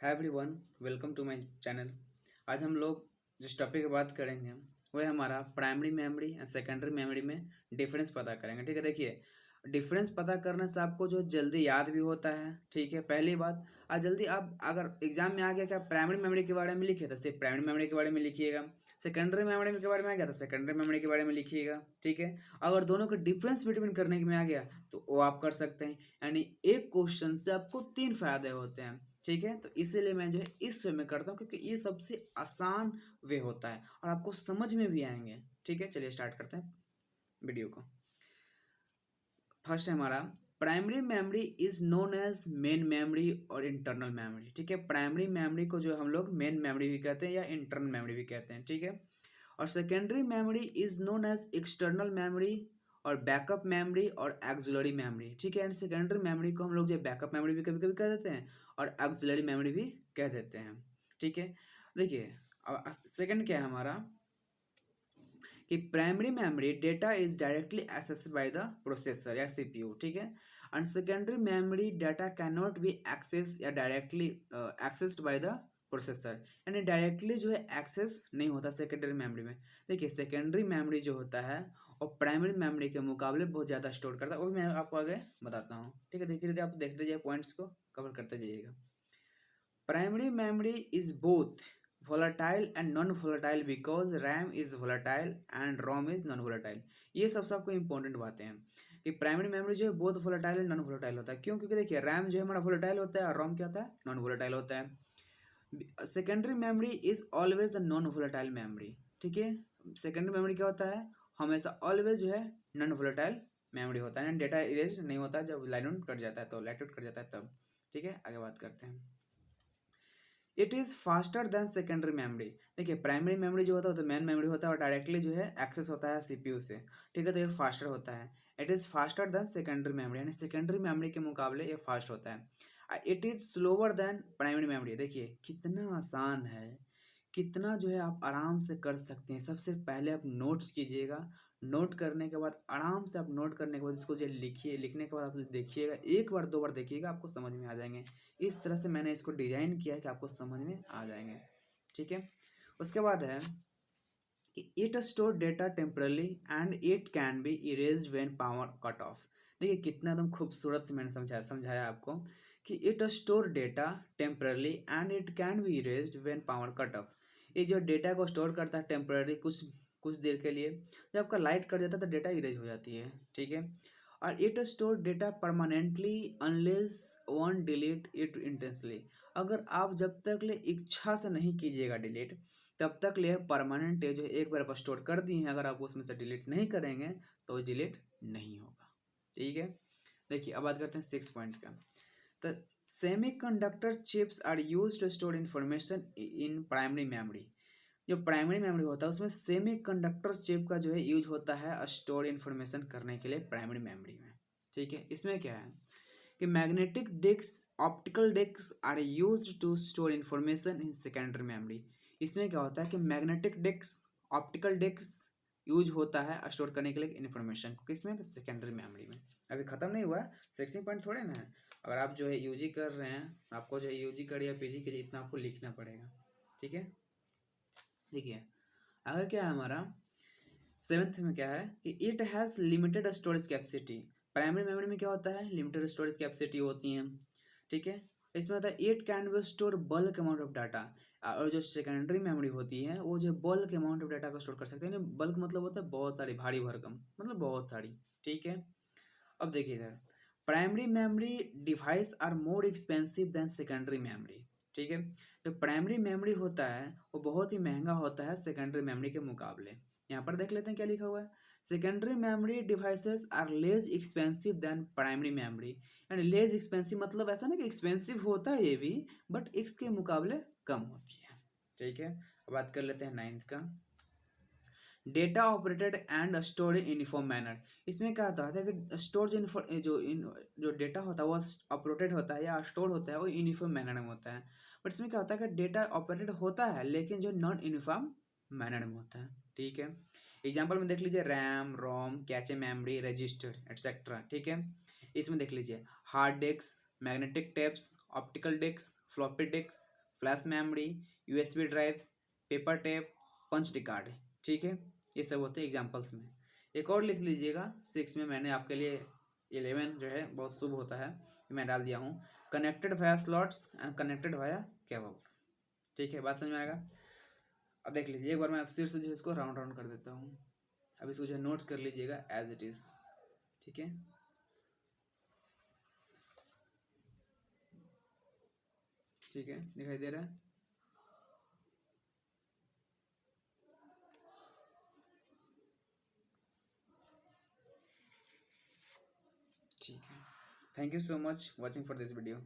Hi everyone, welcome to my channel. आज हम लोग जिस टॉपिक की बात करेंगे वो है हमारा primary memory and secondary memory में डिफरेंस पता करेंगे। ठीक है, देखिए डिफरेंस पता करने से आपको जो जल्दी याद भी होता है। ठीक है, पहली बात आज जल्दी आप अगर एग्जाम में आ गया क्या प्राइमरी मेमोरी के बारे में लिखे तो सिर्फ प्राइमरी मेमोरी के बारे में लिखिएगा, सेकेंडरी मेमोरी के बारे में आ गया तो सेकेंडरी मेमोरी के बारे में लिखिएगा। ठीक है, अगर दोनों का डिफरेंस बिटवीन करने में आ गया तो वो आप कर सकते हैं। यानी एक क्वेश्चन से आपको तीन फायदे होते हैं। ठीक है, तो इसीलिए मैं जो है इस वे में करता हूँ क्योंकि ये सबसे आसान वे होता है और आपको समझ में भी आएंगे। ठीक है, चलिए स्टार्ट करते हैं वीडियो को। फर्स्ट है हमारा primary memory is known as main memory और इंटरनल मेमोरी। ठीक है, प्राइमरी मेमोरी को जो हम लोग मेन मेमोरी भी कहते हैं या इंटरनल मेमोरी भी कहते हैं। ठीक है, और secondary memory is known as external memory और बैकअप मेमोरी और एक्सिलरी मेमोरी। ठीक है, एंड सेकेंडरी मेमोरी को हम लोग जो बैकअप मेमोरी भी कभी कभी कह देते हैं और एक्सिलरी मेमोरी भी कह देते हैं। ठीक है, देखिए अब सेकंड क्या है हमारा कि primary memory data is directly accessed by the processor या सीपीयू। ठीक है, and secondary memory data can not be access या directly accessed by the processor, यानी डायरेक्टली जो है एक्सेस नहीं होता सेकेंडरी मेमोरी में। देखिए सेकेंडरी मेमोरी जो होता है और प्राइमरी मेमोरी के मुकाबले बहुत ज़्यादा स्टोर करता है, वो भी मैं आपको आगे बताता हूँ। ठीक है, धीरे धीरे आप देखते जाइए, पॉइंट्स को कवर करते जाइएगा। Primary memory is both volatile and non-volatile because RAM is volatile and ROM is non-volatile। ये सब आपको इंपॉर्टेंट बातें हैं कि प्राइमरी मेमोरी जो है both volatile and non volatile होता है। क्यों? क्योंकि देखिए रैम जो है हमारा volatile होता है और रोम क्या होता है, नॉन volatile होता है। Secondary memory is always the non volatile memory. ठीक है, सेकेंडरी मेमोरी क्या होता है, हमेशा ऑलवेज जो है नॉन volatile मेमोरी होता है, डेटा इरेज नहीं होता जब लाइन आउट कट जाता है, तो लाइट आउट कट जाता है तब। ठीक है, आगे बात करते हैं। It is faster than secondary memory. देखिए प्राइमरी मेमोरी जो होता है तो मेन मेमोरी होता है और डायरेक्टली जो है एक्सेस होता है सीपीयू से। ठीक है, तो ये फास्टर होता है। It is faster than secondary memory, यानी सेकेंडरी मेमोरी के मुकाबले ये फास्ट होता है। It is slower then primary memory. देखिए कितना आसान है, कितना जो है आप आराम से कर सकते हैं। सबसे पहले आप नोट्स कीजिएगा, नोट करने के बाद आराम से आप नोट करने के बाद इसको जो लिखिए, लिखने के बाद आप देखिएगा, एक बार दो बार देखिएगा, आपको समझ में आ जाएंगे। इस तरह से मैंने इसको डिजाइन किया है कि आपको समझ में आ जाएंगे। ठीक है, उसके बाद है कि it store data temporarily and it can be erased when power cut off. देखिए कितना एकदम खूबसूरत से मैंने समझाया आपको कि it store data temporarily and it can be erased when power cut off. ये जो डेटा को स्टोर करता है टेम्पररी कुछ कुछ देर के लिए, जब आपका लाइट कट जाता है तो डेटा इरेज हो जाती है। ठीक है, और it store data permanently unless one delete it intensely. अगर आप जब तक ले इच्छा से नहीं कीजिएगा डिलीट, तब तक ले परमानेंट है जो एक बार आप स्टोर कर दिए हैं, अगर आप उसमें से डिलीट नहीं करेंगे तो डिलीट नहीं होगा। ठीक है, देखिए अब बात करते हैं 6 पॉइंट का। तो semiconductor chips are used to store information in primary memory. जो प्राइमरी मेमोरी होता है उसमें सेमी कंडक्टर चिप का जो है यूज होता है स्टोर इन्फॉर्मेशन करने के लिए प्राइमरी मेमोरी में। ठीक है, इसमें क्या है कि magnetic disk optical disk are used to store information in secondary memory. इसमें क्या होता है कि magnetic disk optical disk use होता है स्टोर करने के लिए इन्फॉर्मेशन को, किसमें, तो सेकेंडरी मेमोरी में। अभी खत्म नहीं हुआ, 6 पॉइंट थोड़े ना है। अगर आप जो है यूजी कर रहे हैं, आपको जो है यूजी करिए या पीजी करिए, इतना आपको लिखना पड़ेगा। ठीक है, देखिए आगे क्या है हमारा 7th में क्या है कि it has limited storage capacity. Primary memory में क्या होता है, लिमिटेड स्टोरेज कैपेसिटी होती है। ठीक है, इसमें होता है it can be store bulk amount of data. और जो सेकेंडरी मेमोरी होती है वो जो बल्क अमाउंट ऑफ डाटा को स्टोर कर सकते हैं। बल्क मतलब होता है बहुत सारी, भारी भरकम मतलब बहुत सारी। ठीक है, अब देखिए इधर primary memory devices are more expensive than secondary memory. ठीक है, जो प्राइमरी मेमोरी होता है वो बहुत ही महंगा होता है सेकेंडरी मेमोरी के मुकाबले। यहाँ पर देख लेते हैं क्या लिखा हुआ है, secondary memory devices are less expensive than primary memory. यानी लेस एक्सपेंसिव मतलब ऐसा ना कि एक्सपेंसिव होता है ये भी, बट इसके मुकाबले कम होती है। ठीक है, अब बात कर लेते हैं 9th का, data operated and store in uniform manner. इसमें क्या होता है कि स्टोर जो डेटा होता है वो ऑपरेटेड होता है या स्टोर होता है वो यूनिफॉर्म मैनर में होता है। बट इसमें क्या होता है कि डेटा ऑपरेटेड होता है लेकिन जो नॉन यूनिफॉर्म मैनर में होता है। ठीक है, एग्जाम्पल में देख लीजिए RAM, ROM, cache memory, register etcetera. ठीक है, इसमें देख लीजिए hard disk, magnetic tapes, optical disk, floppy disk, flash memory, USB drives, paper tape, punch card. ठीक है, ये सब होते हैं एग्जाम्पल्स में। एक और लिख लीजिएगा, 6 में मैंने आपके लिए 11 जो है बहुत शुभ होता है, मैं डाल दिया हूँ, connected via slots and connected via cables. ठीक है, बात समझ में आएगा। अब देख लीजिए एक बार मैं फिर से जो है इसको राउंड राउंड कर देता हूँ। अब इसको जो है नोट्स कर लीजिएगा एज इट इज़। ठीक है, ठीक है, दिखाई दे रहा है। ठीक है, thank you so much watching for this video.